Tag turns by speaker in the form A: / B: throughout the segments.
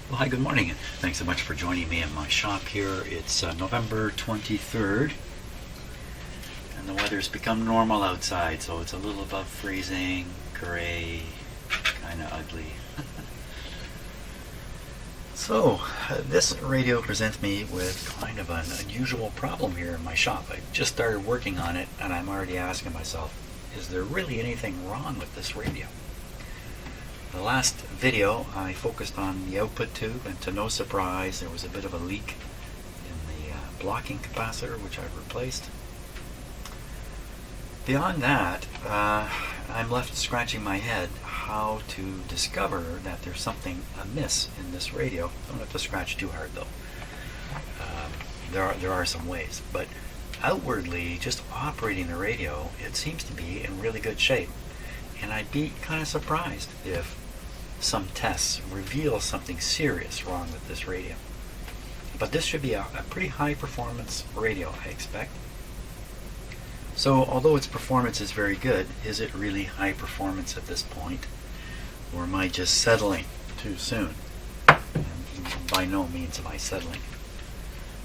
A: Well, hi, good morning, and thanks so much for joining me in my shop here. It's November 23rd, and the weather's become normal outside, so it's a little above freezing, gray, kind of ugly. So, this radio presents me with kind of an unusual problem here in my shop. I just started working on it, and I'm already asking myself, is there really anything wrong with this radio? The last video I focused on the output tube, and to no surprise there was a bit of a leak in the blocking capacitor, which I've replaced. Beyond that, I'm left scratching my head how to discover that there's something amiss in this radio. Don't have to scratch too hard though. There are some ways, but outwardly, just operating the radio, it seems to be in really good shape. And I'd be kind of surprised if some tests reveal something serious wrong with this radio. But this should be a pretty high performance radio, I expect. So although its performance is very good, is it really high performance at this point? Or am I just settling too soon? And by no means am I settling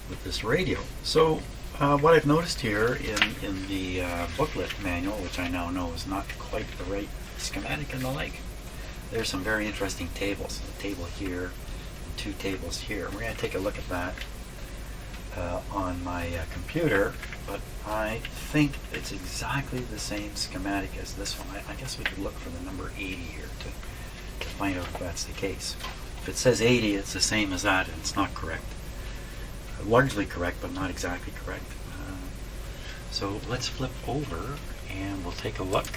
A: with this radio. So what I've noticed here in the booklet manual, which I now know is not quite the right schematic and the like, there's some very interesting tables. A table here and two tables here. We're going to take a look at that on my computer, but I think it's exactly the same schematic as this one. I guess we could look for the number 80 here to find out if that's the case. If it says 80, it's the same as that, and it's not correct. Largely correct, but not exactly correct. So let's flip over and we'll take a look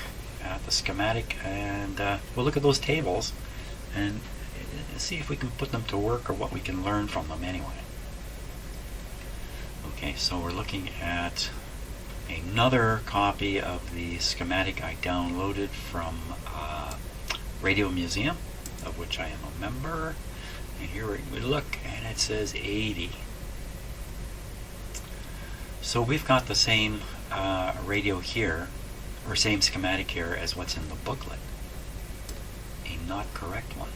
A: at the schematic, and we'll look at those tables and see if we can put them to work or what we can learn from them anyway. Okay, so we're looking at another copy of the schematic I downloaded from Radio Museum, of which I am a member. And here we look, and it says 80. So we've got the same radio here, or same schematic here as what's in the booklet. A not correct one.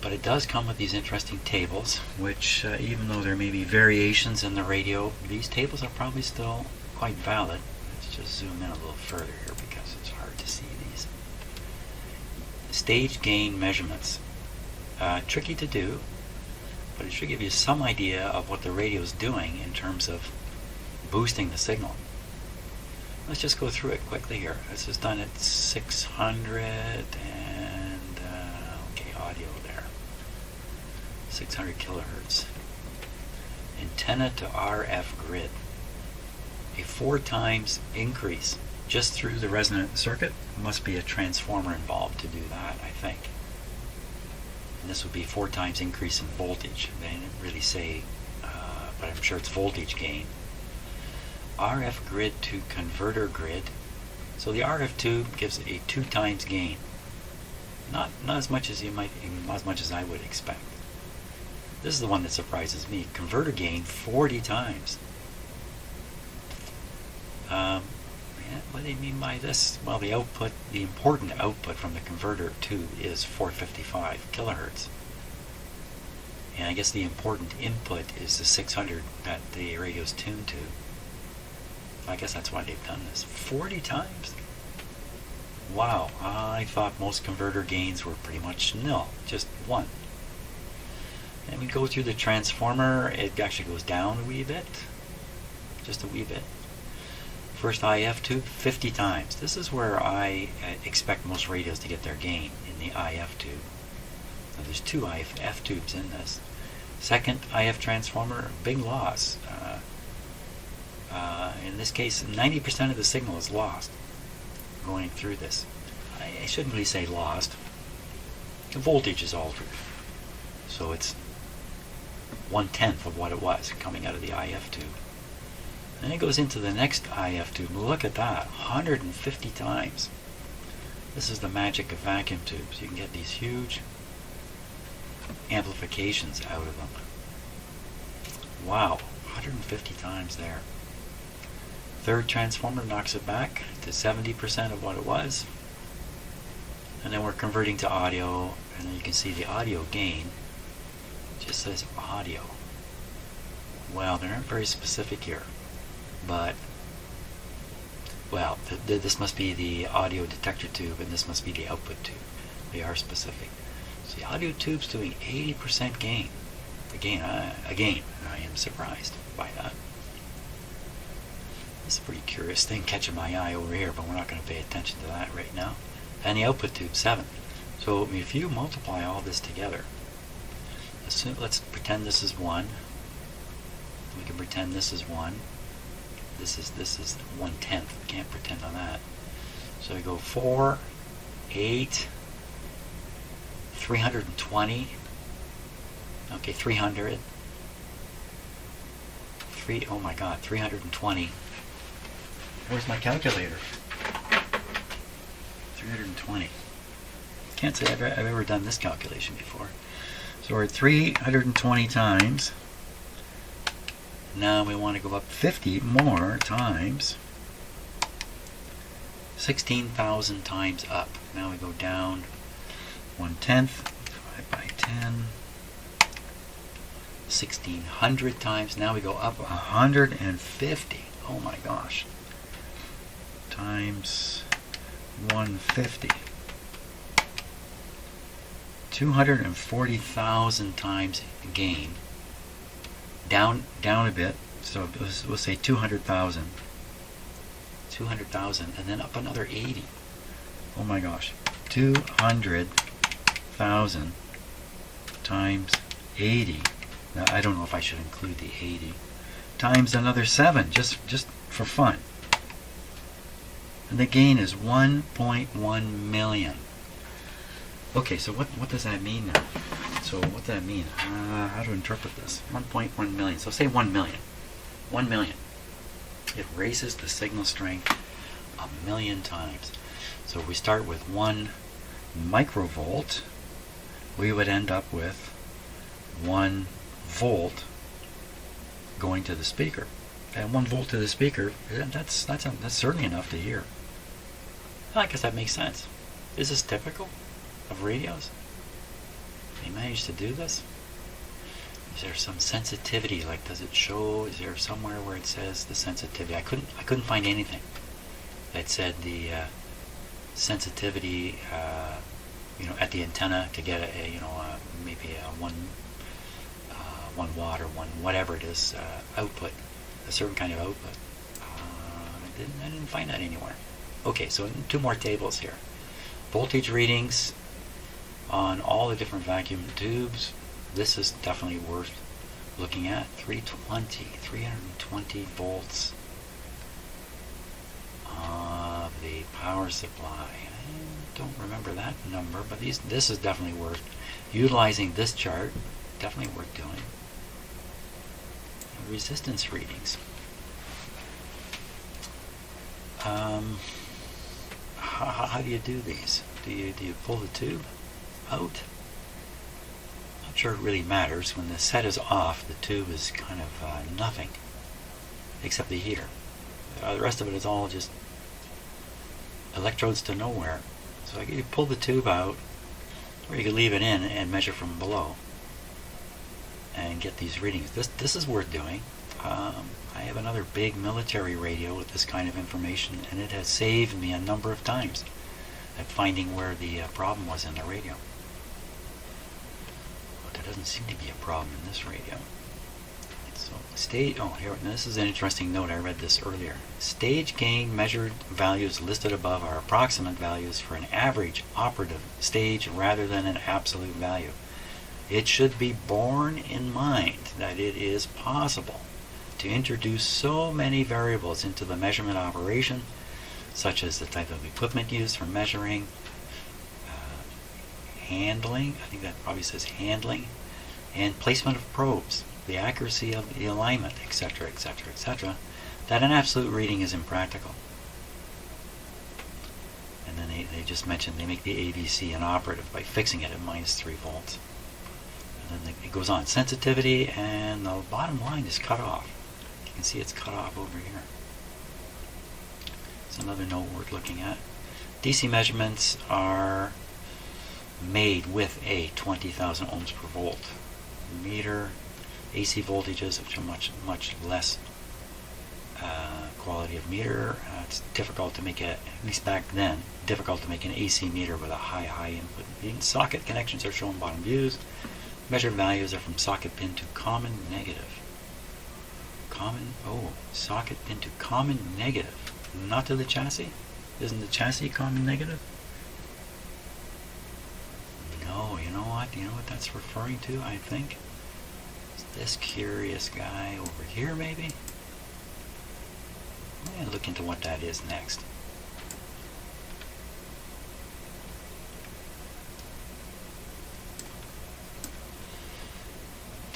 A: But it does come with these interesting tables, which even though there may be variations in the radio, these tables are probably still quite valid. Let's just zoom in a little further here because it's hard to see these. Stage gain measurements. Tricky to do, but it should give you some idea of what the radio is doing in terms of boosting the signal. Let's just go through it quickly here. This is done at 600 and okay, audio there. 600 kilohertz. Antenna to RF grid. A 4 times increase just through the resonant circuit. Must be a transformer involved to do that, I think. And this would be 4 times increase in voltage. They didn't really say, but I'm sure it's voltage gain. RF grid to converter grid. So the RF tube gives a 2 times gain. Not as much as as much as I would expect. This is the one that surprises me. Converter gain 40 times. What do they mean by this? Well, the output, the important output from the converter tube is 455 kilohertz. And I guess the important input is the 600 that the radio's tuned to. I guess that's why they've done this. 40 times? Wow, I thought most converter gains were pretty much nil, just 1. And we go through the transformer, it actually goes down a wee bit, just a wee bit. First IF tube, 50 times. This is where I expect most radios to get their gain, in the IF tube. Now there's 2 IF tubes in this. Second IF transformer, big loss. In this case, 90% of the signal is lost going through this. I shouldn't really say lost. The voltage is altered. So it's 1/10 of what it was coming out of the IF tube. Then it goes into the next IF tube. Look at that, 150 times. This is the magic of vacuum tubes. You can get these huge amplifications out of them. Wow, 150 times there. Third transformer knocks it back to 70% of what it was. And then we're converting to audio, and then you can see the audio gain. It just says audio. Well, they're not very specific here, but well, this must be the audio detector tube, and this must be the output tube. They are specific. So the audio tube's doing 80% gain. Again, I am surprised by that. This is a pretty curious thing catching my eye over here, but we're not going to pay attention to that right now. And the output tube, 7. So if you multiply all this together, let's pretend this is 1. We can pretend this is 1. This is 1/10. We can't pretend on that. So we go 4, 8, 320. Okay, 300. Oh my God, 320. Where's my calculator? 320. Can't say I've ever done this calculation before. So we're at 320 times. Now we want to go up 50 more times. 16,000 times up. Now we go down 1/10 divided by 10. 1,600 times. Now we go up 150. Oh my gosh. Times 150. 240,000 times gain. Down a bit. So we'll say 200,000. 200,000, and then up another 80. Oh my gosh. 200,000 times 80. Now, I don't know if I should include the 80. Times another 7, just for fun. And the gain is 1.1 million. Okay, so what does that mean now? So what does that mean? How to interpret this? 1.1 million. So say 1 million. 1 million. It raises the signal strength 1,000,000 times. So if we start with 1 microvolt, we would end up with 1 volt going to the speaker. And 1 volt to the speaker, that's certainly enough to hear. I guess that makes sense. Is this typical of radios? They managed to do this? Is there some sensitivity? Like, does it show? Is there somewhere where it says the sensitivity? I couldn't find anything that said the sensitivity, at the antenna to get maybe a 1 watt or whatever it is output, a certain kind of output. I didn't find that anywhere. Okay, so 2 more tables here. Voltage readings on all the different vacuum tubes. This is definitely worth looking at. 320 volts of the power supply. I don't remember that number, but this is definitely worth utilizing. This chart, definitely worth doing. Resistance readings. How do you do these? Do you pull the tube out? Not sure it really matters. When the set is off, the tube is kind of nothing, except the heater. The rest of it is all just electrodes to nowhere. So you pull the tube out, or you could leave it in and measure from below and get these readings. This is worth doing. I have another big military radio with this kind of information, and it has saved me a number of times at finding where the problem was in the radio. But there doesn't seem to be a problem in this radio. So here, this is an interesting note. I read this earlier. Stage gain measured values listed above are approximate values for an average operative stage rather than an absolute value. It should be borne in mind that it is possible to introduce so many variables into the measurement operation, such as the type of equipment used for measuring, handling, I think that probably says handling, and placement of probes, the accuracy of the alignment, etc., etc., etc., that an absolute reading is impractical. And then they just mentioned they make the ABC inoperative by fixing it at -3 volts. And then it goes on. Sensitivity, and the bottom line is cut off. You can see it's cut off over here. It's another note worth looking at. DC measurements are made with a 20,000 ohms per volt meter. AC voltages, which are much less quality of meter. It's difficult to make at least back then, difficult to make an AC meter with a high input impedance. Socket connections are shown bottom views. Measured values are from socket pin to common negative. Socket pin to common negative, not to the chassis. Isn't the chassis common negative? No, you know what that's referring to, I think? It's this curious guy over here, maybe? I'm going to look into what that is next.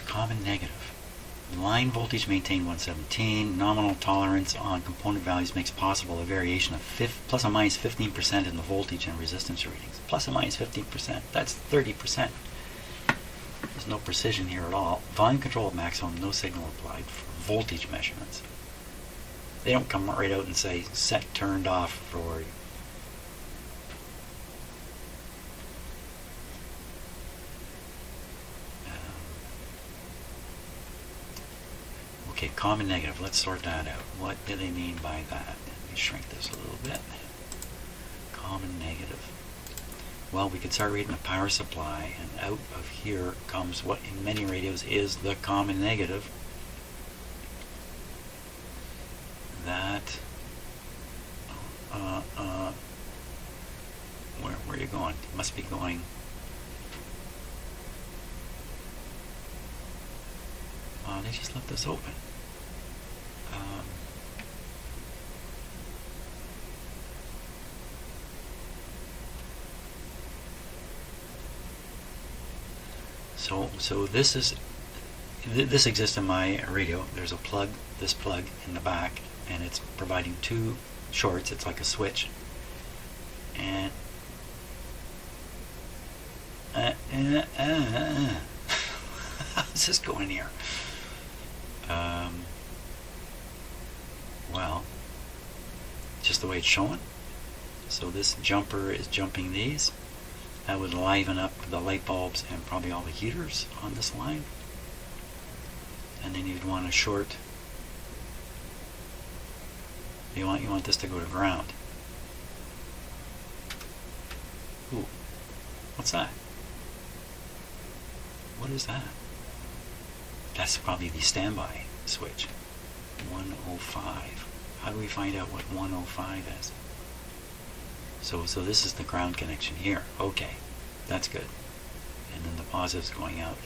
A: Common negative. Line voltage maintained 117. Nominal tolerance on component values makes possible a variation of plus or minus 15% in the voltage and resistance readings. Plus or minus 15%. That's 30%. There's no precision here at all. Volume control at maximum, no signal applied for voltage measurements. They don't come right out and say set turned off for okay, common negative. Let's sort that out. What do they mean by that? Let me shrink this a little bit. Common negative. Well, we could start reading the power supply, and out of here comes what in many radios is the common negative. That where are you going? You must be going. They just left this open. So this exists in my radio. There's a plug, this plug in the back, and it's providing two shorts. It's like a switch. And how's this going here? Well, just the way it's showing. So this jumper is jumping these. That would liven up the light bulbs and probably all the heaters on this line. And then you'd want to short. You want this to go to ground. Ooh, what's that? What is that? That's probably the standby switch. 105. How do we find out what 105 is? So this is the ground connection here. Okay, that's good. And then the positive's going out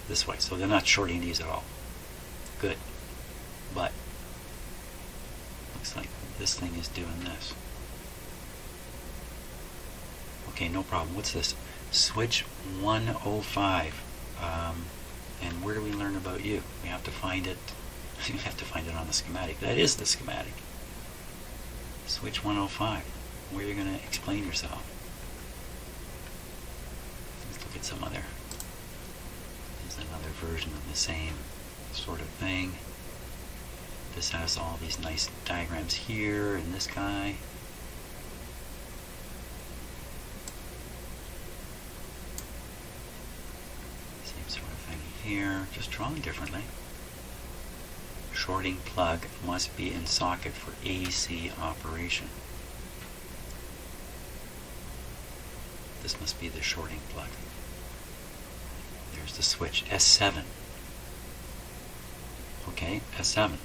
A: this way. So they're not shorting these at all. Good. But looks like this thing is doing this. Okay, no problem. What's this? Switch 105. And where do we learn about you? We have to find it. You have to find it on the schematic. That is the schematic. Switch 105. Where you're going to explain yourself. Let's look at some other. There's another version of the same sort of thing. This has all these nice diagrams here, and this guy. Same sort of thing here, just drawn differently. Shorting plug must be in socket for AC operation. This must be the shorting plug. There's the switch, S7. Okay, S7.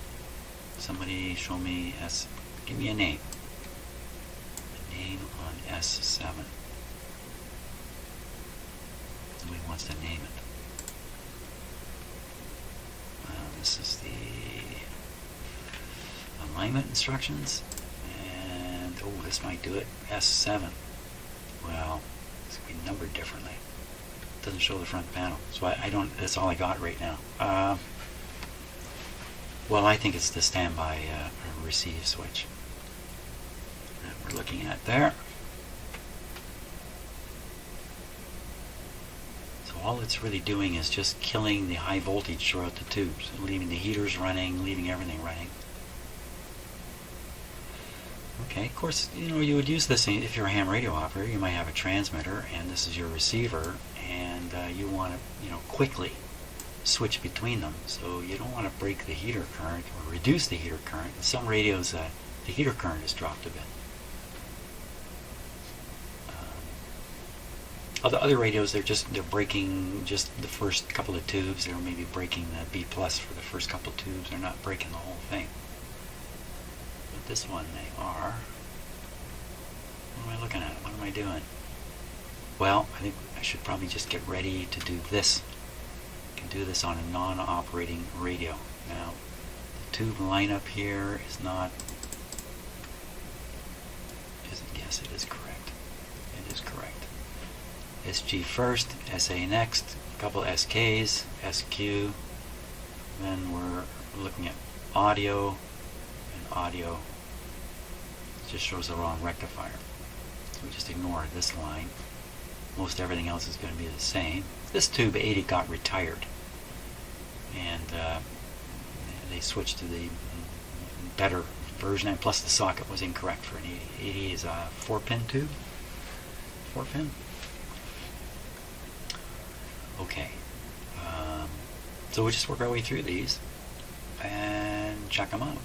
A: Somebody show me S. Give me a name. A name on S7. Somebody wants to name it. This is the alignment instructions. And, oh, this might do it. S7. Well, it's going to be numbered differently. It doesn't show the front panel. So I don't, that's all I got right now. Well, I think it's the standby receive switch that we're looking at there. So all it's really doing is just killing the high voltage throughout the tubes, leaving the heaters running, leaving everything running. Okay, of course, you would use this if you're a ham radio operator. You might have a transmitter, and this is your receiver, and you want to, quickly switch between them. So you don't want to break the heater current or reduce the heater current. In some radios, the heater current has dropped a bit. Other radios, they're breaking just the first couple of tubes. They're maybe breaking the B plus for the first couple of tubes. They're not breaking the whole thing. But this one, they are. What am I looking at? What am I doing? Well, I think I should probably just get ready to do this. I can do this on a non-operating radio. Now, the tube lineup here is not. Yes, it is correct. It is correct. SG first, SA next, a couple SKs, SQ, then we're looking at audio, and audio just shows the wrong rectifier. So we just ignore this line. Most everything else is going to be the same. This tube 80 got retired, and they switched to the better version, and plus the socket was incorrect for an 80. 80 is a 4-pin tube. 4-pin? Okay, so we'll just work our way through these and check them out.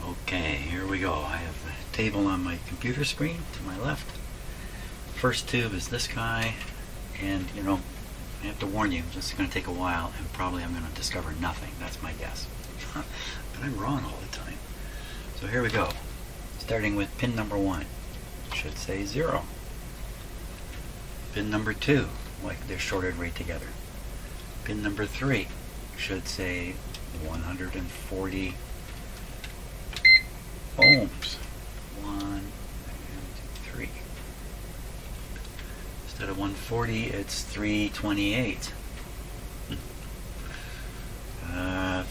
A: Okay, here we go. I have a table on my computer screen to my left. First tube is this guy, and I have to warn you, this is going to take a while, and probably I'm going to discover nothing. That's my guess. But I'm wrong all the time. So here we go. Starting with pin number 1. Should say 0. Pin number 2, like they're shorted right together. Pin number 3 should say 140 ohms. 1, 2, 3. Instead of 140, it's 328.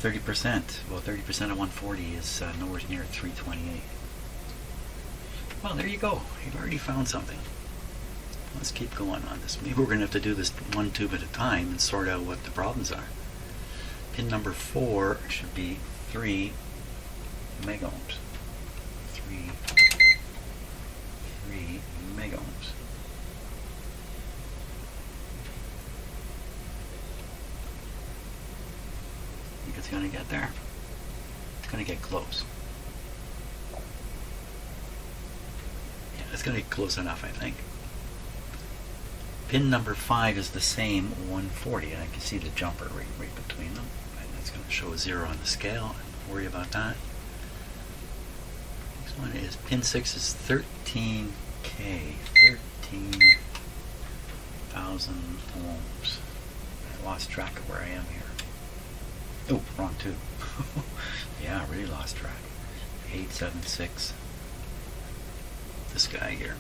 A: 30%. Well, 30% of 140 is nowhere near 328. Well, there you go. You've already found something. Let's keep going on this. Maybe we're going to have to do this one tube at a time and sort out what the problems are. Pin number 4 should be 3 megohms. 3 megohms. Think it's going to get there? It's going to get close. Yeah, it's going to get close enough, I think. Pin number 5 is the same 140, and I can see the jumper right between them. And that's going to show a 0 on the scale. Don't worry about that. Next one is pin 6 is 13K, 13,000 ohms. I lost track of where I am here. Oh, wrong tube. Yeah, I really lost track. 876. This guy here.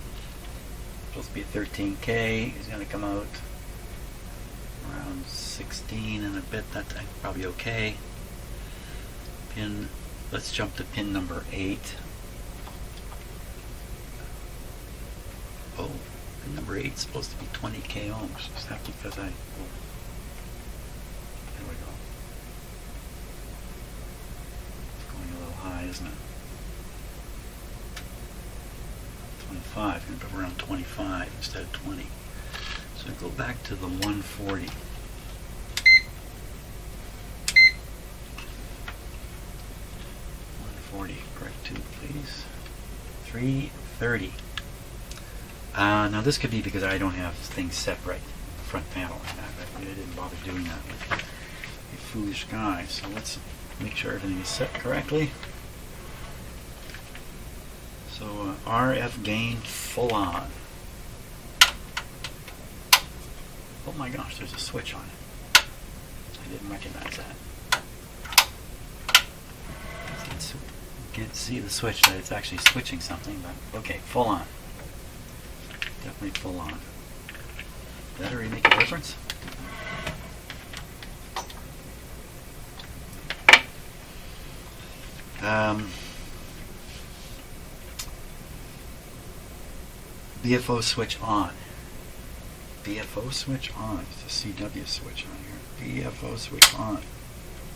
A: Supposed to be 13K. He's going to come out around 16 in a bit. That's probably okay. Let's jump to pin number 8. Oh, pin number 8 is supposed to be 20K ohms. Is that because there we go. It's going a little high, isn't it? 25, going to be around 25 instead of 20. So go back to the 140. 140, correct tube, please. 330. Now this could be because I don't have things set right. The front panel. I didn't bother doing that like a foolish guy. So let's make sure everything is set correctly. So RF gain full on. Oh my gosh, there's a switch on it. I didn't recognize that. Can't see the switch that it's actually switching something, but okay, full on. Definitely full on. Does that really make a difference? BFO switch on. BFO switch on. It's a CW switch on here. BFO switch on.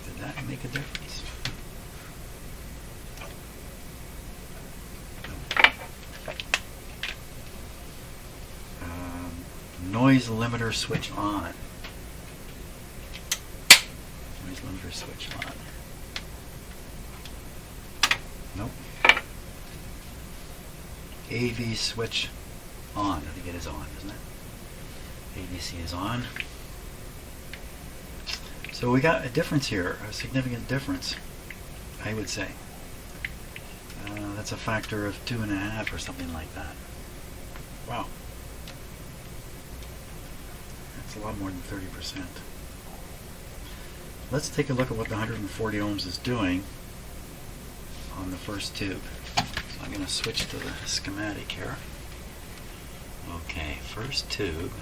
A: Did that make a difference? noise limiter switch on. Noise limiter switch on. Nope. AV switch on. I think it is on, isn't it? AVC is on. So we got a difference here, a significant difference, I would say. That's a factor of 2.5 or something like that. Wow. That's a lot more than 30%. Let's take a look at what the 140 ohms is doing on the first tube. So I'm going to switch to the schematic here. Okay, first tube.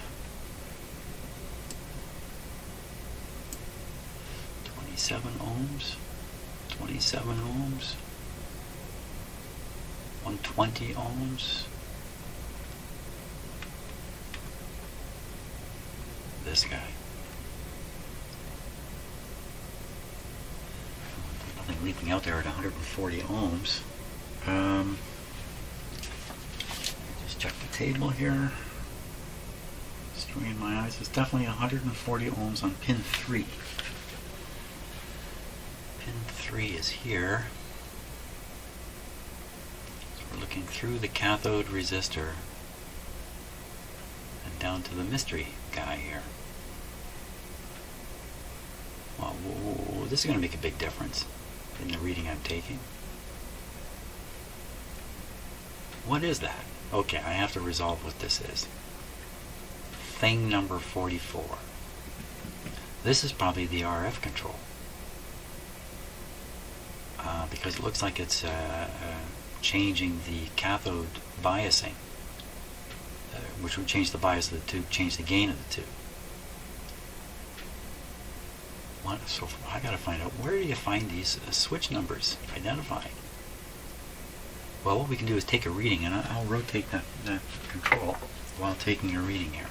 A: 27 ohms. 27 ohms. 120 ohms. This guy. Nothing leaping out there at 140 ohms. Just check the table here. Strain my eyes. It's definitely 140 ohms on pin 3. Pin 3 is here. So we're looking through the cathode resistor and down to the mystery guy here. Well, this is going to make a big difference in the reading I'm taking. What is that? Okay, I have to resolve what this is. Thing number 44. This is probably the RF control. Because it looks like it's changing the cathode biasing, which would change the bias of the tube, change the gain of the tube. So I got to find out, where do you find these switch numbers identified? Well, what we can do is take a reading, and I'll rotate that control while taking a reading here.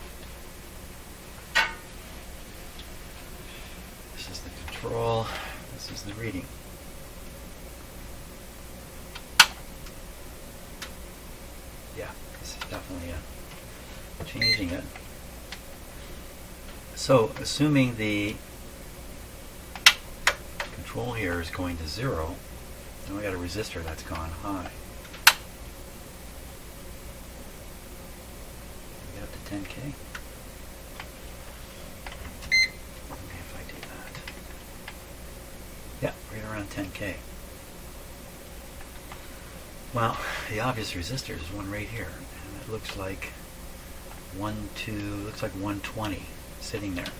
A: This is the control, this is the reading. Yeah, this is definitely changing it. So, assuming the control here is going to 0, then we got a resistor that's gone high. We get up to 10K. Okay, if I do that. Yeah, right around 10K. Well, the obvious resistor is one right here, and it looks like looks like 120 sitting there.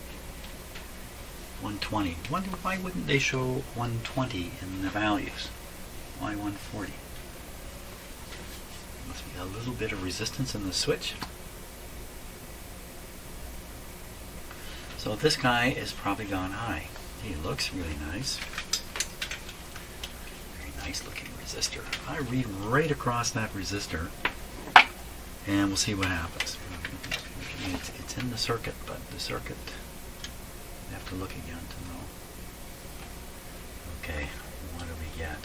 A: 120. Why wouldn't they show 120 in the values? Why 140? Must be a little bit of resistance in the switch. So this guy is probably gone high. He looks really nice. Very nice looking resistor. I read right across that resistor, and we'll see what happens. It's in the circuit, but the circuit, you have to look again to know. Okay, what do we get?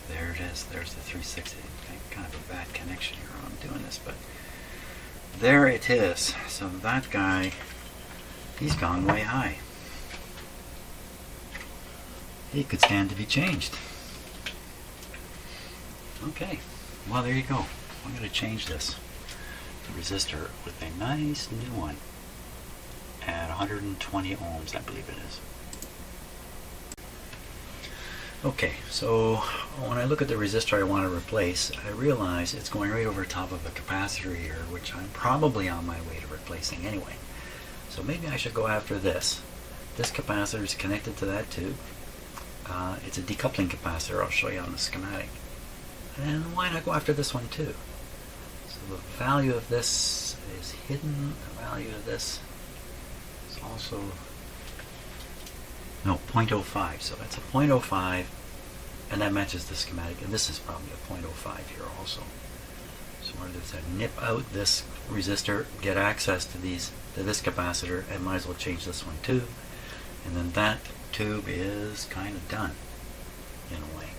A: There it is. There's the 360. Kind of a bad connection here when I'm doing this, but there it is. So that guy, he's gone way high. He could stand to be changed. Okay, well there you go. I'm going to change this resistor with a nice new one at 120 ohms, I believe it is. Okay, so when I look at the resistor I want to replace, I realize it's going right over top of a capacitor here, which I'm probably on my way to replacing anyway. So maybe I should go after this. This capacitor is connected to that tube. It's a decoupling capacitor, I'll show you on the schematic. And why not go after this one too? So the value of this is hidden, the value of this is also, no, 0.05, so that's a 0.05, and that matches the schematic, and this is probably a 0.05 here also. So or does it nip out this resistor, get access to this capacitor, and might as well change this one too. And then that tube is kind of done in a way.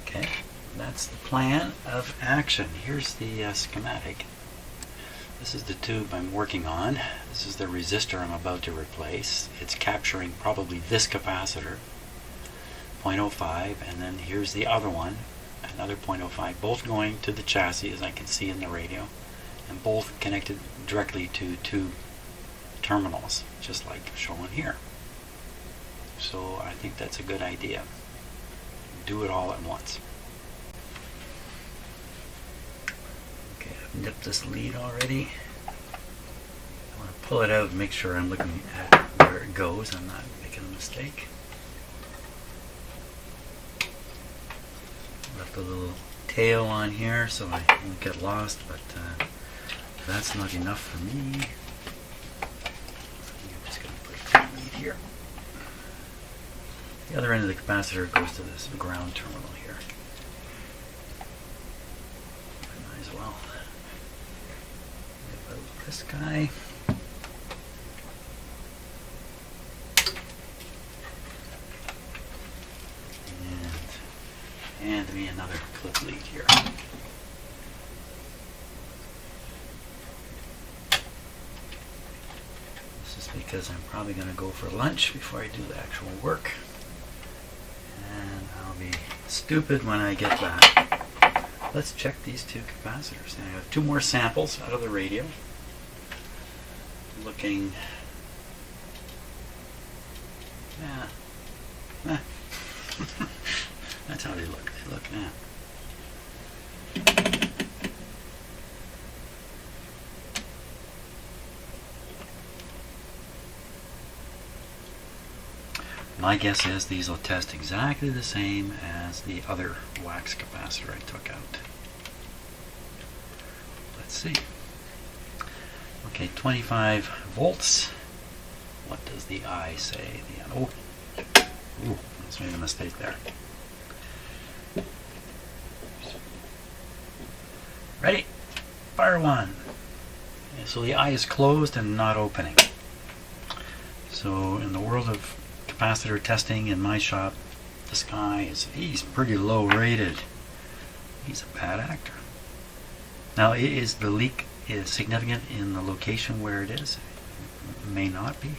A: Okay, that's the plan of action. Here's the schematic. This is the tube I'm working on. This is the resistor I'm about to replace. It's capturing probably this capacitor, 0.05, and then here's the other one, another 0.05, both going to the chassis, as I can see in the radio, and both connected directly to two terminals, just like shown here. So I think that's a good idea. Do it all at once. Okay, I've nipped this lead already. I want to pull it out and make sure I'm looking at where it goes. I'm not making a mistake. Left a little tail on here so I won't get lost, but that's not enough for me. I'm just going to put the lead here. The other end of the capacitor goes to this ground terminal here. Might as well nip out this guy. And me another clip lead here. This is because I'm probably going to go for lunch before I do the actual work. And I'll be stupid when I get back. Let's check these two capacitors. I have two more samples out of the radio. Looking... That's how they look. They look now. My guess is these will test exactly the same as the other wax capacitor I took out. Let's see. Okay, 25 volts. What does the I say? Ooh, let's make a mistake there. Ready? Fire one. Okay, so the eye is closed and not opening. So in the world of capacitor testing in my shop, this guy he's pretty low rated. He's a bad actor. Now, is the leak significant in the location where it is? It may not be.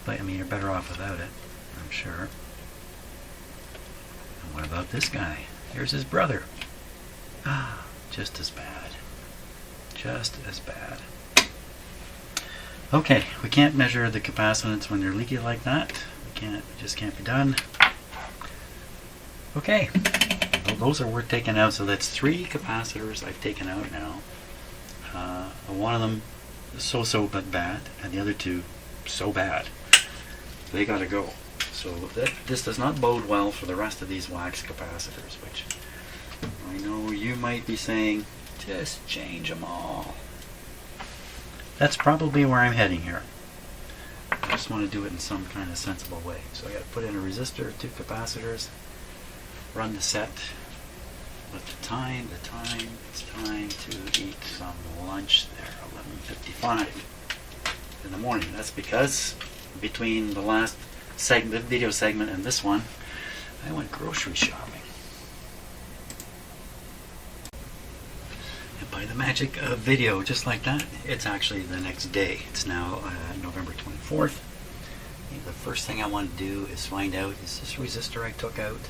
A: But I mean, you're better off without it, I'm sure. And what about this guy? Here's his brother. Ah, just as bad. Just as bad. Okay, we can't measure the capacitance when they're leaky like that. It just can't be done. Okay, well, those are worth taking out. So that's 3 capacitors I've taken out now. One of them so but bad, and the other 2 so bad. They gotta go. So this does not bode well for the rest of these wax capacitors, which I know you might be saying, just change them all. That's probably where I'm heading here. I just want to do it in some kind of sensible way. So I got to put in a resistor, 2 capacitors, run the set. But it's time to eat some lunch there, 11:55 in the morning. That's because between the last segment, video segment, and this one, I went grocery shopping. And by the magic of video, just like that, it's actually the next day. It's now November 24th. The first thing I want to do is find out, is this resistor I took out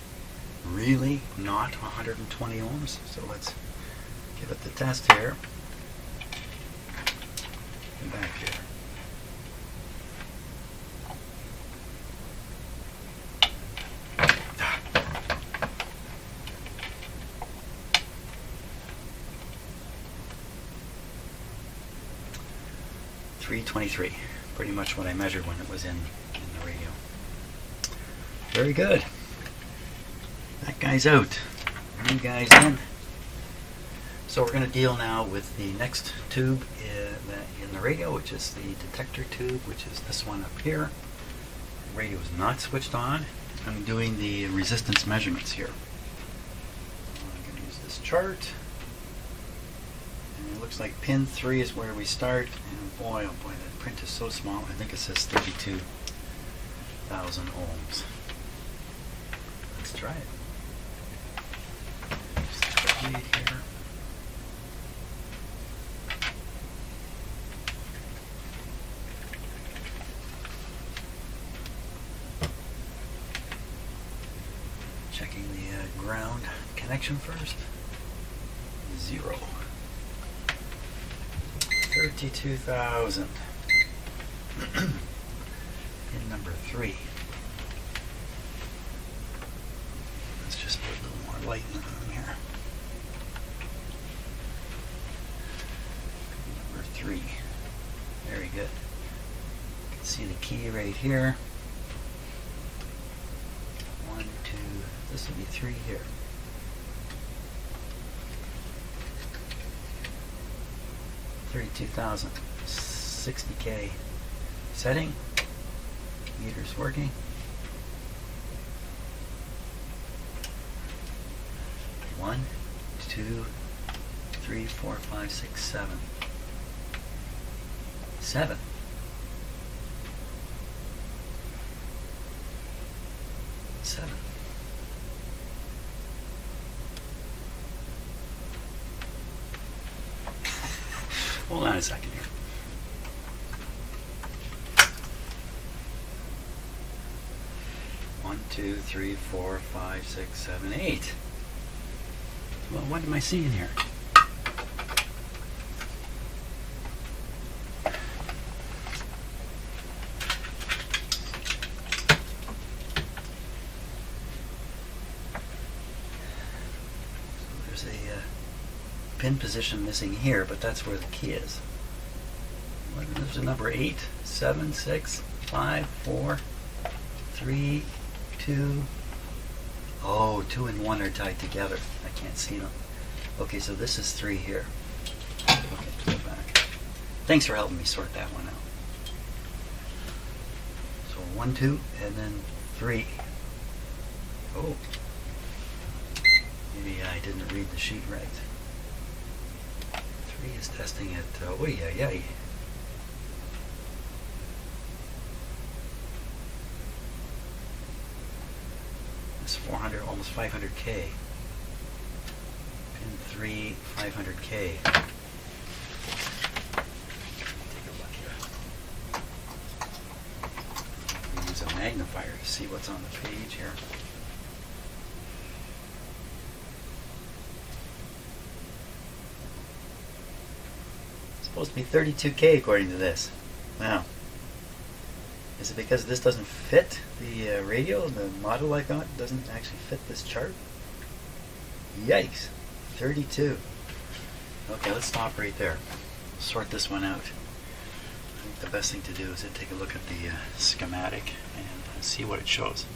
A: really not 120 ohms? So let's give it the test here. Get back here. .323, pretty much what I measured when it was in the radio. Very good. That guy's out. New guy's in. So we're going to deal now with the next tube in the radio, which is the detector tube, which is this one up here. The radio is not switched on. I'm doing the resistance measurements here. chart. And it looks like pin 3 is where we start. And boy, oh boy, that print is so small. I think it says 32,000 ohms. Let's try it. Just the lead here. Checking the ground connection first. 0. 32,000. Pin number 3. Let's just put a little more light in the room here. Pin number 3. Very good. You can see the key right here. 1, 2, this will be 3 here. $32,000, 60K setting. Meter's working. 1, 2, 3, 4, 5, 6, 7. 7. 7. Hold on a second here. One, 2, 3, 4, 5, 6, 7, 8. Well, what am I seeing here? So there's a pin position missing here, but that's where the key is. There's a number 8, 7, 6, 5, 4, 3, 2. Oh, 2 and 1 are tied together. I can't see them. Okay, so this is 3 here. Okay, go back. Thanks for helping me sort that one out. So 1, 2, and then 3. Oh. Maybe I didn't read the sheet right. 3 is testing at, oh yeah. It's 400, almost 500K. Pin 3, 500K. Take a look here. Use a magnifier to see what's on the page here. Supposed to be 32K according to this. Wow. Is it because this doesn't fit the radio? The model I got doesn't actually fit this chart? Yikes. 32. Okay, let's stop right there. Sort this one out. I think the best thing to do is to take a look at the schematic and see what it shows.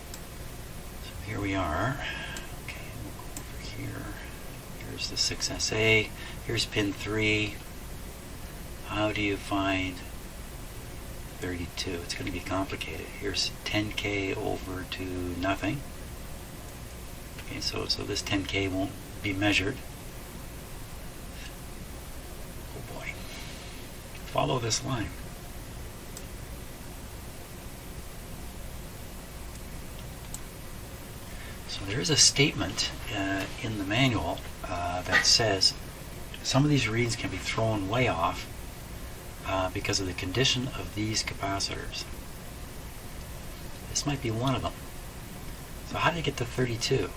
A: So here we are. Okay, we'll go over here. Here's the 6SA. Here's pin 3. How do you find 32? It's going to be complicated. Here's 10K over to nothing. Okay, so this 10K won't be measured. Oh boy. Follow this line. So there is a statement in the manual that says some of these readings can be thrown way off because of the condition of these capacitors. This might be one of them. So how did it get to 32?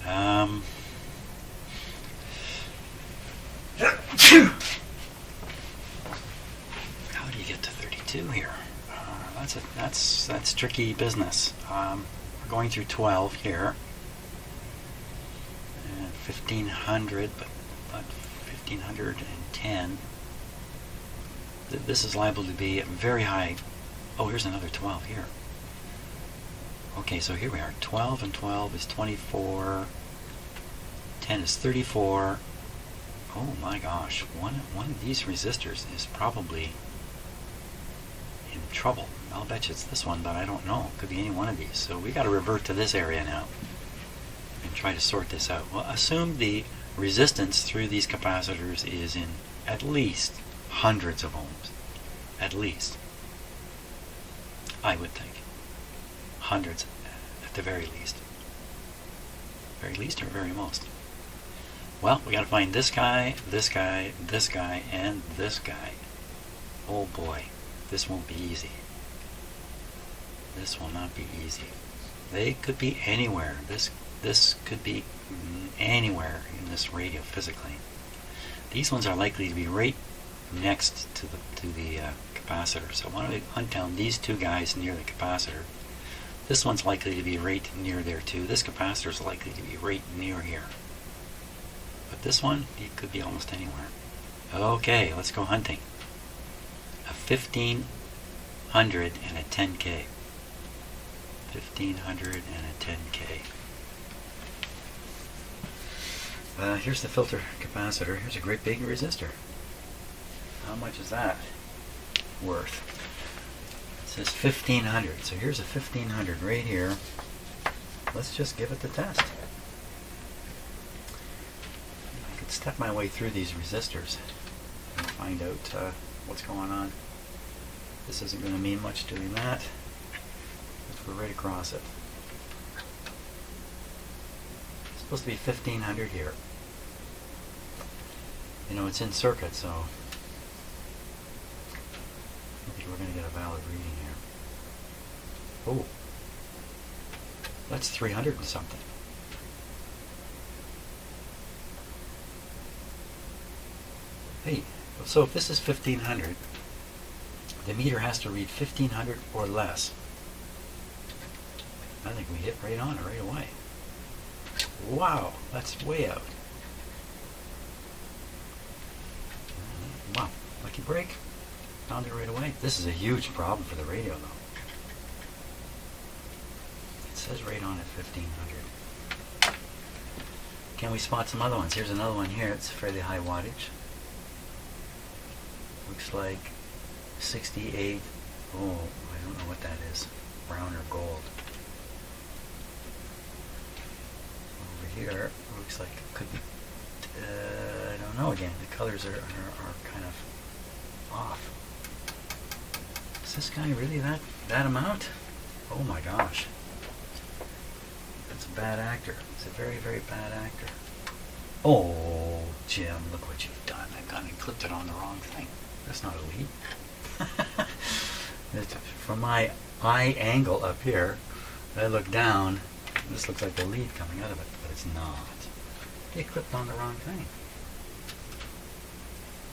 A: How do you get to 32 here? That's tricky business. We're going through 12 here, and 1500, but 1510. This is liable to be very high. Oh, here's another 12 here. Okay, so here we are. 12 and 12 is 24. 10 is 34. Oh my gosh, one of these resistors is probably in trouble. I'll bet you it's this one, but I don't know. It could be any one of these. So we got to revert to this area now. and try to sort this out. Well, assume the resistance through these capacitors is in at least hundreds of ohms. At least. I would think. Hundreds at the very least. Very least or very most? Well, we got to find this guy, this guy, this guy, and this guy. Oh boy, this won't be easy. This will not be easy. They could be anywhere. This could be anywhere in this radio physically. These ones are likely to be right next to the capacitor. So why don't we hunt down these two guys near the capacitor? This one's likely to be right near there too. This capacitor is likely to be right near here. But this one, it could be almost anywhere. Okay, let's go hunting. A 1500 and a 10K. 1500 and a 10K. Here's the filter capacitor. Here's a great big resistor. How much is that worth? It says 1500. So here's a 1500 right here. Let's just give it the test. I could step my way through these resistors and find out what's going on. This isn't going to mean much doing that. Let's go right across it. It's supposed to be 1500 here. You know, it's in circuit, so maybe we're going to get a valid reading here. Oh, that's 300 and something. Hey, so if this is 1500, the meter has to read 1500 or less. I think we hit right on it right away. Wow, that's way out. Wow, lucky break. Found it right away. This is a huge problem for the radio though. It says right on at 1500. Can we spot some other ones? Here's another one here. It's fairly high wattage. Looks like 68. Oh, I don't know what that is. Brown or gold. Over here, looks like it could be. I don't know. Again, the colors are kind of off. Is this guy really that amount? Oh my gosh. That's a bad actor. It's a very, very bad actor. Oh, Jim, look what you've done. I've gone and clipped it on the wrong thing. That's not a lead. From my eye angle up here, I look down, this looks like the lead coming out of it, but it's not. You clipped on the wrong thing.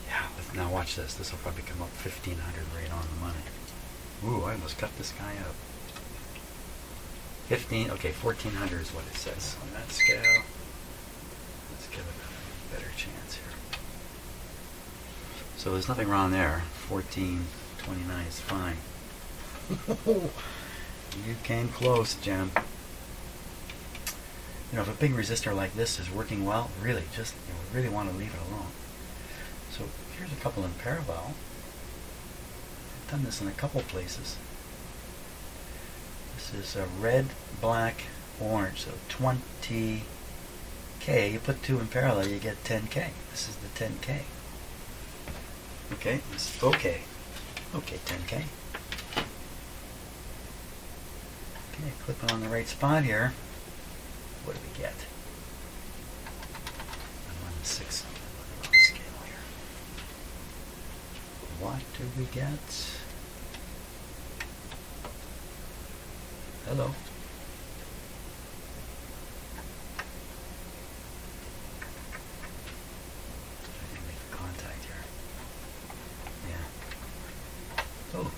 A: Yeah, now watch this. This will probably come up 1500 right on the money. Ooh, I almost cut this guy up. 1400 is what it says on that scale. Let's give it a better chance here. So there's nothing wrong there. 1429 is fine. You came close, Jim. You know, if a big resistor like this is working well, really, just you really want to leave it alone. So here's a couple in parallel. I've done this in a couple places. This is a red, black, orange, so 20K. You put two in parallel, you get 10K. This is the 10K. Okay, this is okay. Okay, 10K. Okay, clip it on the right spot here. What do we get? I'm on the 6 on the scale here. What do we get? Hello. I didn't make a contact here. Yeah. Oh.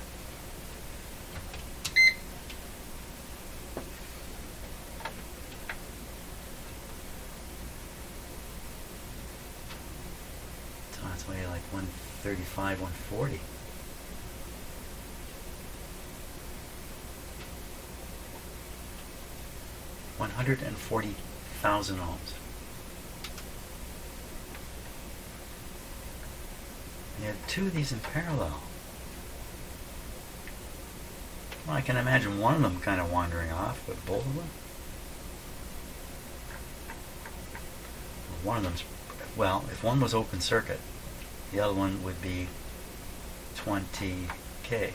A: So it's way like 135, 140. $140,000 ohms. You have two of these in parallel. Well, I can imagine one of them kind of wandering off, but both of them? one of them's, well, if one was open circuit, the other one would be 20K,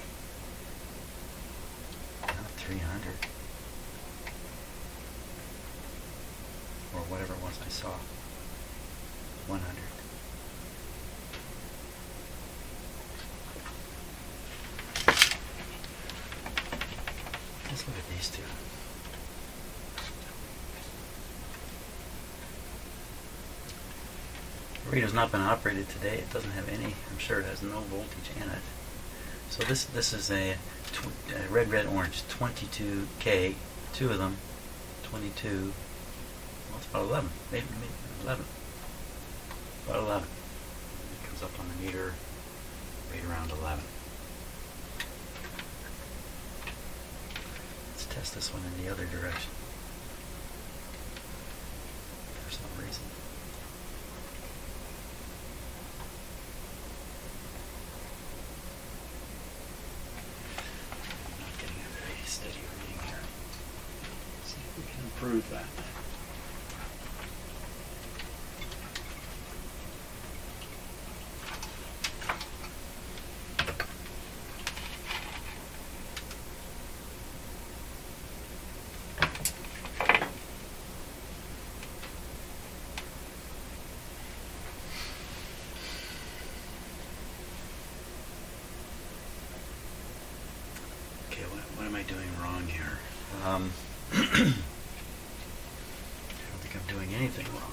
A: not 300, or whatever it was I saw, 100. Let's look at these two. The radio's not been operated today. It doesn't have any, I'm sure it has no voltage in it. So this is a red, orange, 22K, two of them, 22, well, it's about 11, maybe 11, about 11. It comes up on the meter right around 11. Let's test this one in the other direction for some reason. Steady reading here. See if we can improve that. What am I doing wrong here? I don't think I'm doing anything wrong.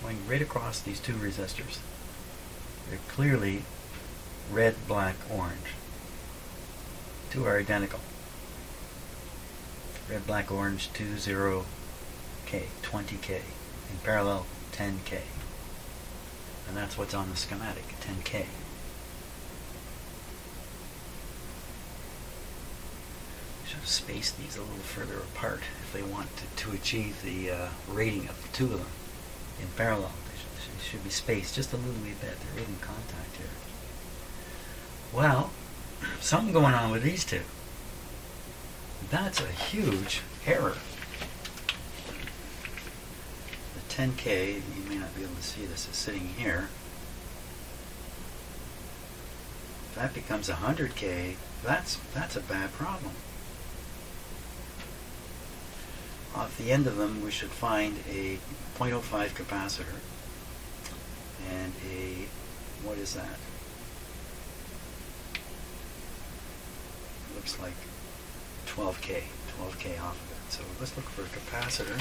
A: Going right across these two resistors. They're clearly red, black, orange. Two are identical. Red, black, orange, 20K, 20K. In parallel, 10K. And that's what's on the schematic, 10K. Should have spaced these a little further apart if they want to achieve the rating of the two of them in parallel. They should be spaced just a little wee bit. They're right in contact here. Well, something going on with these two. That's a huge error. The 10K, you may not be able to see this, is sitting here. If that becomes 100K, that's a bad problem. Off the end of them, we should find a 0.05 capacitor and a, what is that? Looks like 12K off of it. So let's look for a capacitor.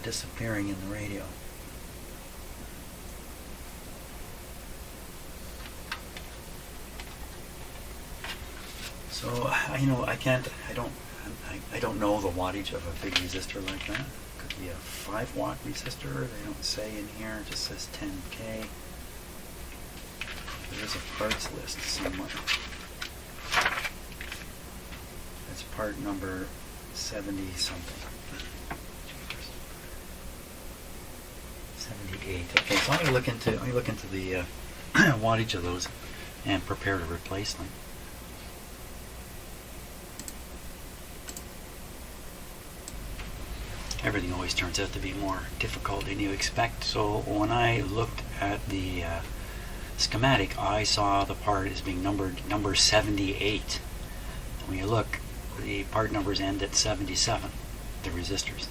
A: Disappearing in the radio. So I don't know the wattage of a big resistor like that. Could be a 5-watt resistor. They don't say in here. It just says 10K. There's a parts list somewhere. That's part number 70 something. 78. Okay, so I'm going to look into the wattage of those and prepare to replace them. Everything always turns out to be more difficult than you expect. So when I looked at the schematic, I saw the part as being number 78. When you look, the part numbers end at 77, the resistors.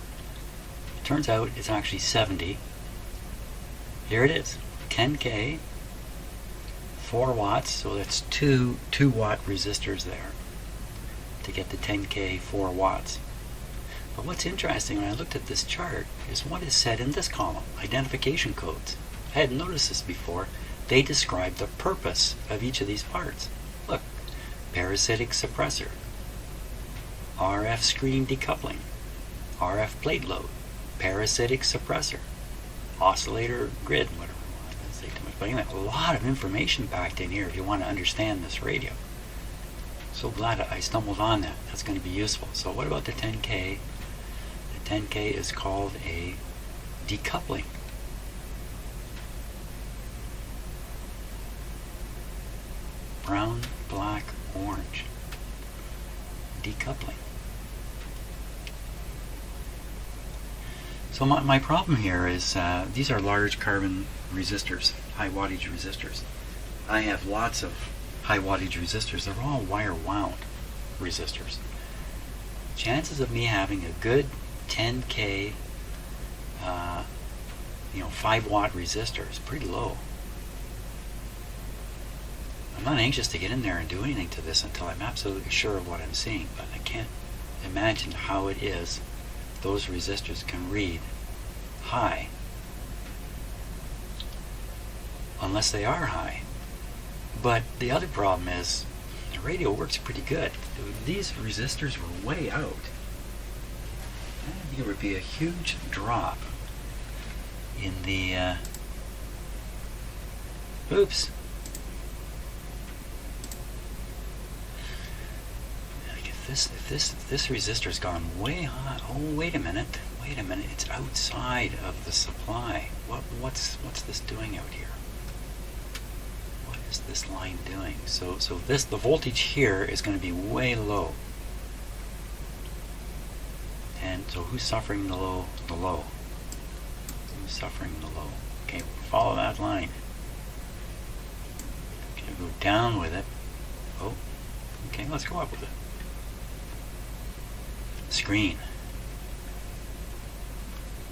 A: It turns out it's actually 70. Here it is, 10K, 4 watts, so that's two 2-watt resistors there to get the 10K 4 watts. But what's interesting when I looked at this chart is what is said in this column, identification codes. I hadn't noticed this before. They describe the purpose of each of these parts. Look, parasitic suppressor, RF screen decoupling, RF plate load, parasitic suppressor, oscillator grid, whatever I want to say too much. But anyway, a lot of information packed in here if you want to understand this radio. So glad I stumbled on that. That's going to be useful. So what about the 10K? The 10K is called a decoupling. So my problem here is these are large carbon resistors, high wattage resistors. I have lots of high wattage resistors. They're all wire wound resistors. Chances of me having a good 10K 5 watt resistor is pretty low. I'm not anxious to get in there and do anything to this until I'm absolutely sure of what I'm seeing, but I can't imagine how it is those resistors can read high unless they are high. But the other problem is the radio works pretty good. These resistors were way out. I think it would be a huge drop in the oops. If this resistor's gone way high. Oh, wait a minute. It's outside of the supply. What's this doing out here? What is this line doing? So the voltage here is going to be way low. And so who's suffering the low? The low. Who's suffering the low? Okay, follow that line. Okay, go down with it. Oh, okay, let's go up with it. Screen.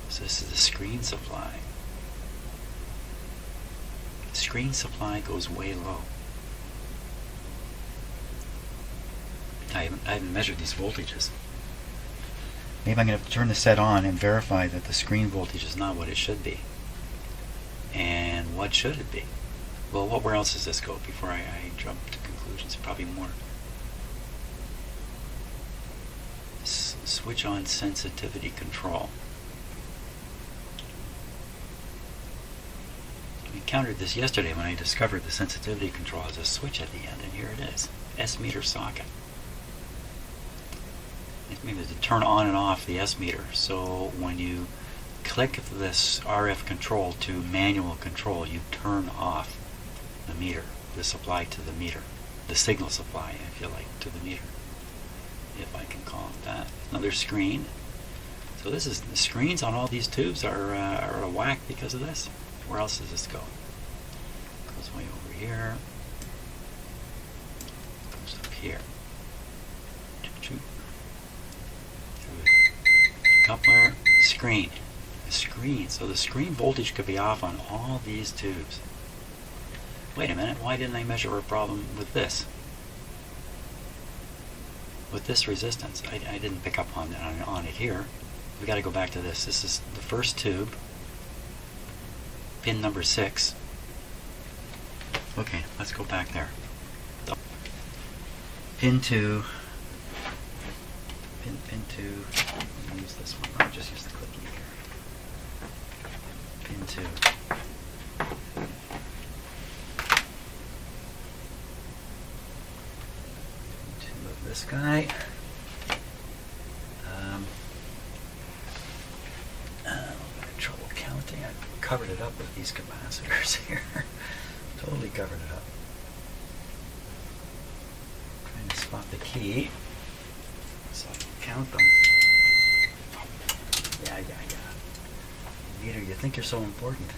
A: So this is the screen supply. The screen supply goes way low. I haven't measured these voltages. Maybe I'm going to have to turn the set on and verify that the screen voltage is not what it should be. And what should it be? Well, where else does this go before I jump to conclusions? Probably more. Switch on sensitivity control. We encountered this yesterday when I discovered the sensitivity control has a switch at the end, and here it is. S meter socket. Maybe to turn on and off the S meter. So when you click this RF control to manual control, you turn off the meter, the supply to the meter, the signal supply, if you like, to the meter, if I can call it that. Another screen. So this is the screens on all these tubes are a whack because of this. Where else does this go? Goes way over here. Goes up here. Coupler, screen. The screen. So the screen voltage could be off on all these tubes. Wait a minute, why didn't I measure a problem with this? With this resistance. I didn't pick up on it here. We got to go back to this. This is the first tube. Pin number 6. Okay, let's go back there. Pin 2. Pin 2. I'll use this one. I'll just use the clip here. Pin 2. Of this guy. A little bit of trouble counting. I covered it up with these capacitors here. Totally covered it up. Trying to spot the key so I can count them. Yeah. Meter, you think you're so important,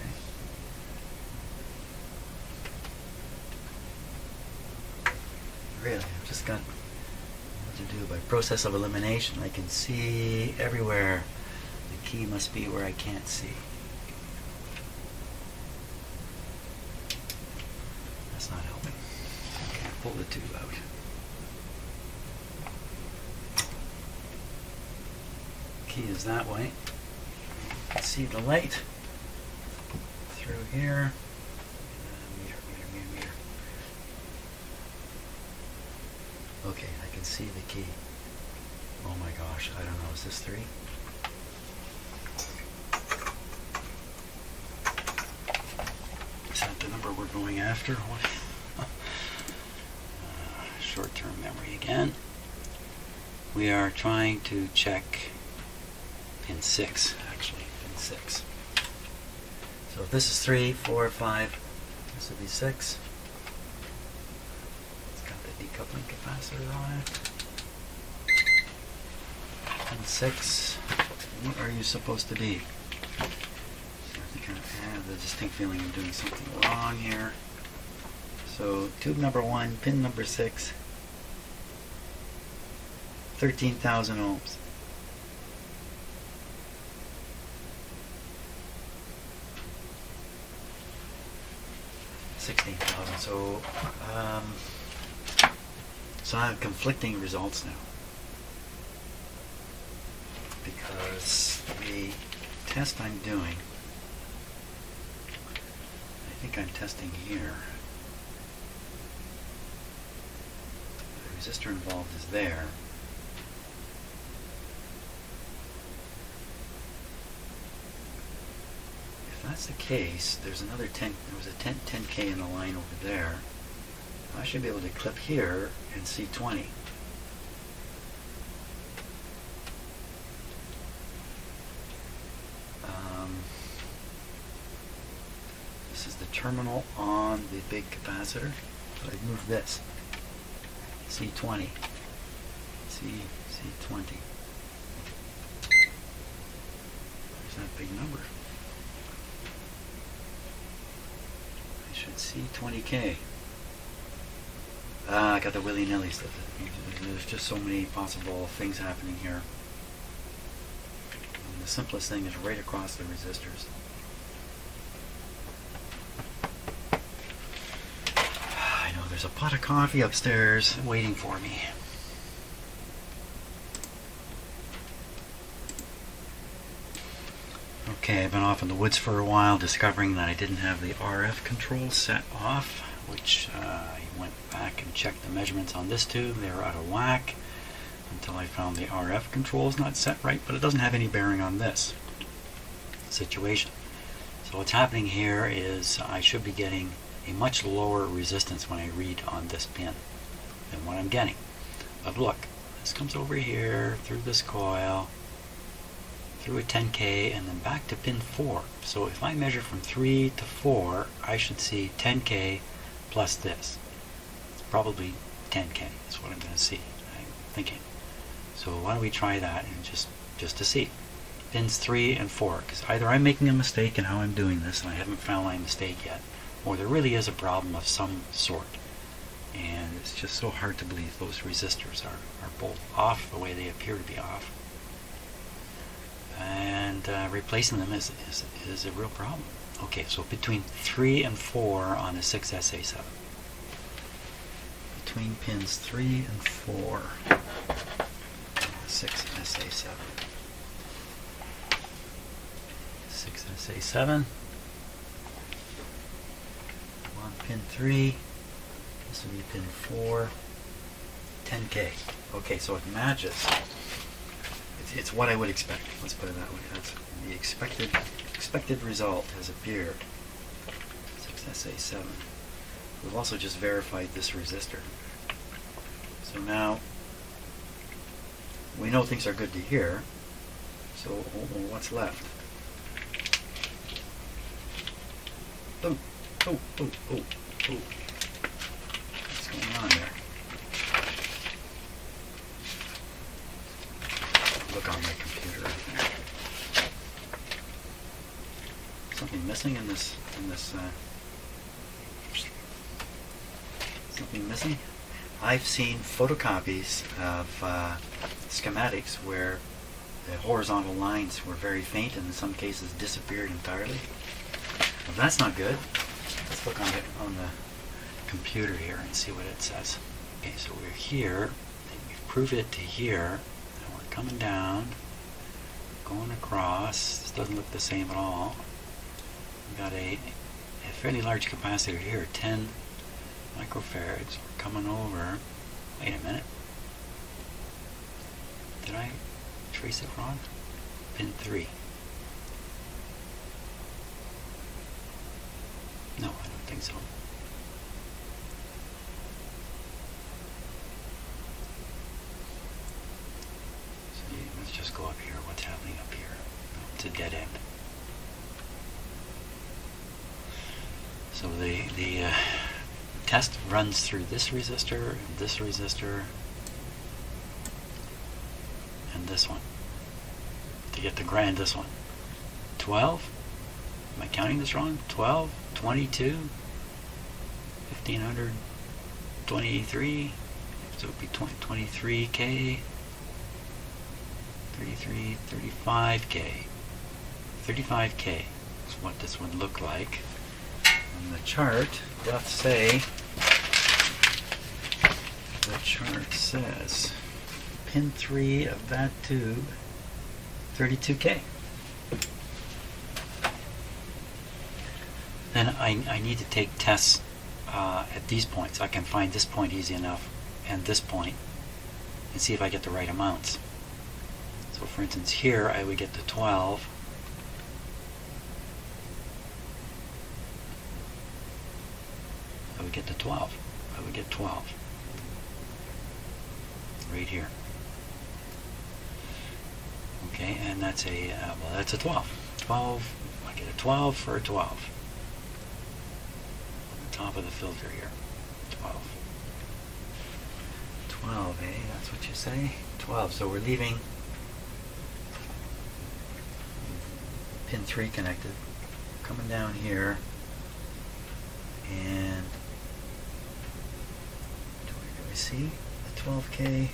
A: eh? Really, I've just got what to do by process of elimination. I can see everywhere. The key must be where I can't see. That's not helping. Okay, pull the tube out. Key is that way. You can see the light through here. Meter. Okay, I can see the key. Oh my gosh, I don't know, is this 3? Is that the number we're going after? Short-term memory again. We are trying to check pin 6, actually, pin 6. So if this is 3, 4, 5, this would be 6. Decoupling capacitor on it. Pin 6. What are you supposed to be? I have the distinct feeling I'm doing something wrong here. So tube number 1, pin number 6, 13,000 ohms. So I have conflicting results now, because the test I'm doing, I think I'm testing here. The resistor involved is there. If that's the case, there's another 10. There was a 10K in the line over there. I should be able to clip here and see 20. This is the terminal on the big capacitor. So I move this. C20. C20. There's that big number. I should see 20K. I got the willy-nilly stuff. There's just so many possible things happening here. And the simplest thing is right across the resistors. I know there's a pot of coffee upstairs waiting for me. Okay, I've been off in the woods for a while, discovering that I didn't have the RF control set off, which I went back and checked the measurements on this tube. They were out of whack until I found the RF controls not set right, but it doesn't have any bearing on this situation. So what's happening here is I should be getting a much lower resistance when I read on this pin than what I'm getting. But look, this comes over here through this coil, through a 10K, and then back to pin 4. So if I measure from 3 to 4, I should see 10K plus this. It's probably 10K is what I'm going to see, I'm thinking. So why don't we try that and just to see. Pins 3 and 4, because either I'm making a mistake in how I'm doing this and I haven't found my mistake yet, or there really is a problem of some sort. And it's just so hard to believe those resistors are both off the way they appear to be off. And replacing them is a real problem. Okay, so between 3 and 4 on a 6SA7. Between pins 3 and 4 on a 6SA7. 6SA7. On pin 3. This will be pin 4. 10K. Okay, so it matches. It's what I would expect. Let's put it that way. That's the expected result has appeared. 6SA7. We've also just verified this resistor. So now we know things are good to here. So what's left? Oh. What's going on there? Look on my computer right there. Something missing in this something missing? I've seen photocopies of schematics where the horizontal lines were very faint and in some cases disappeared entirely. Well, that's not good. Let's look on the computer here and see what it says. Okay, so we're here. We've proved it to here. Coming down, going across. This doesn't look the same at all. We've got a fairly large capacitor here, 10 microfarads. We're coming over. Wait a minute. Did I trace it wrong? Pin 3. No, I don't think so. Let's just go up here. What's happening up here? Oh, it's a dead end. So the test runs through this resistor, and this one to get the ground. This one 12, Am I counting this wrong? 12, 22, 1500, 23, so it would be 23K, 33, 35K. 35K is what this would look like. And the chart doth say, the chart says, pin 3 of that tube, 32K. Then I need to take tests at these points. I can find this point easy enough and this point and see if I get the right amounts. So for instance here I would get to 12. I would get to 12. I would get 12. Right here. Okay, and that's a, well, that's a 12. 12, I get a 12 for a 12. On the top of the filter here. 12. 12, eh? That's what you say? 12. So we're leaving pin 3 connected. Coming down here. And do I see the 12K?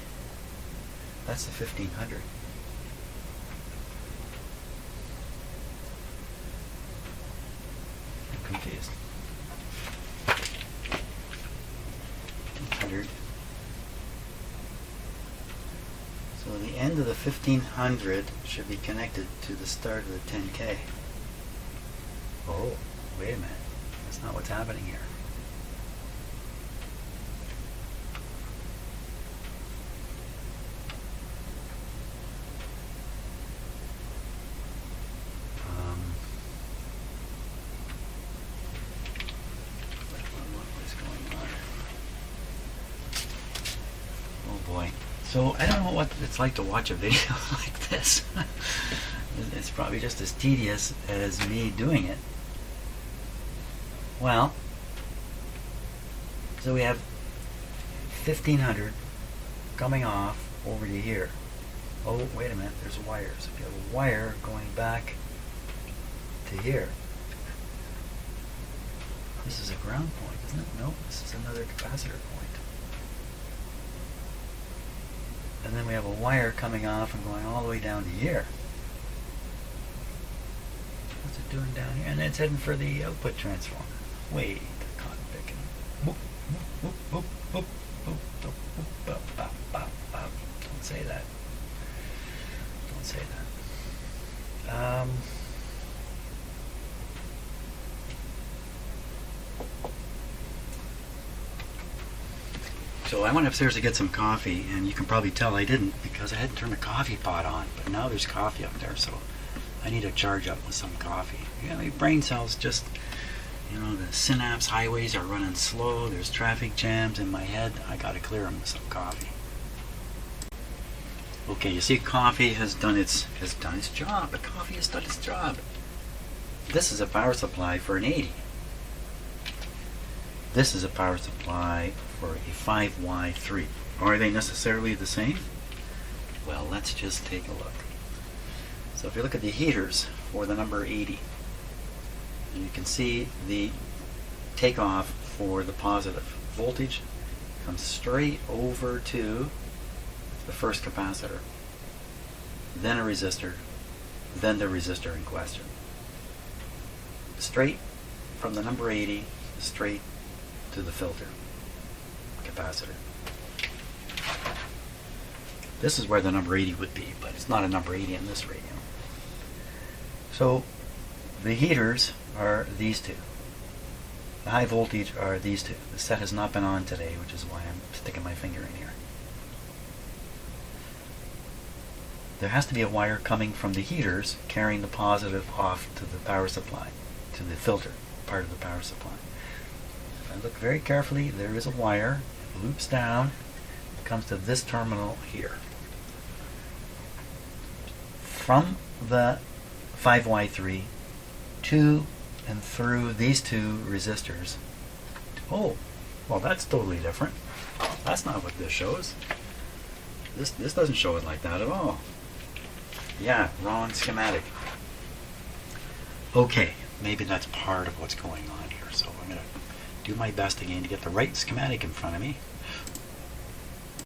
A: That's the 1500. I'm confused. 1500. So the end of the 1500 should be connected to the start of the 10K. Oh, wait a minute. That's not what's happening here. What is going on? Oh boy. So I don't know what it's like to watch a video like this. It's probably just as tedious as me doing it. Well, so we have 1500 coming off over to here. Oh, wait a minute, there's a wire. So we have a wire going back to here. This is a ground point, isn't it? No, this is another capacitor point. And then we have a wire coming off and going all the way down to here. What's it doing down here? And it's heading for the output transformer. Wait, cotton picking. Boop, boop, boop, boop, boop, boop, boop, boop, bop, bop, bop. Don't say that. Don't say that. So I went upstairs to get some coffee, and you can probably tell I didn't because I hadn't turned the coffee pot on. But now there's coffee up there, so I need to charge up with some coffee. Yeah, my brain cells just, you know, the synapse highways are running slow. There's traffic jams in my head. I got to clear them with some coffee. Okay, you see, coffee has done its job. The coffee has done its job. This is a power supply for an 80. This is a power supply for a 5Y3. Are they necessarily the same? Well, let's just take a look. So if you look at the heaters for the number 80, and you can see the takeoff for the positive voltage comes straight over to the first capacitor, then a resistor, then the resistor in question. Straight from the number 80 straight to the filter capacitor. This is where the number 80 would be, but it's not a number 80 in this radio. So the heaters are these two. The high voltage are these two. The set has not been on today, which is why I'm sticking my finger in here. There has to be a wire coming from the heaters carrying the positive off to the power supply, to the filter part of the power supply. If I look very carefully, there is a wire, it loops down, it comes to this terminal here. From the 5Y3 to and through these two resistors. Oh, well, that's totally different. That's not what this shows. This doesn't show it like that at all. Yeah, wrong schematic. Okay, maybe that's part of what's going on here. So I'm going to do my best again to get the right schematic in front of me.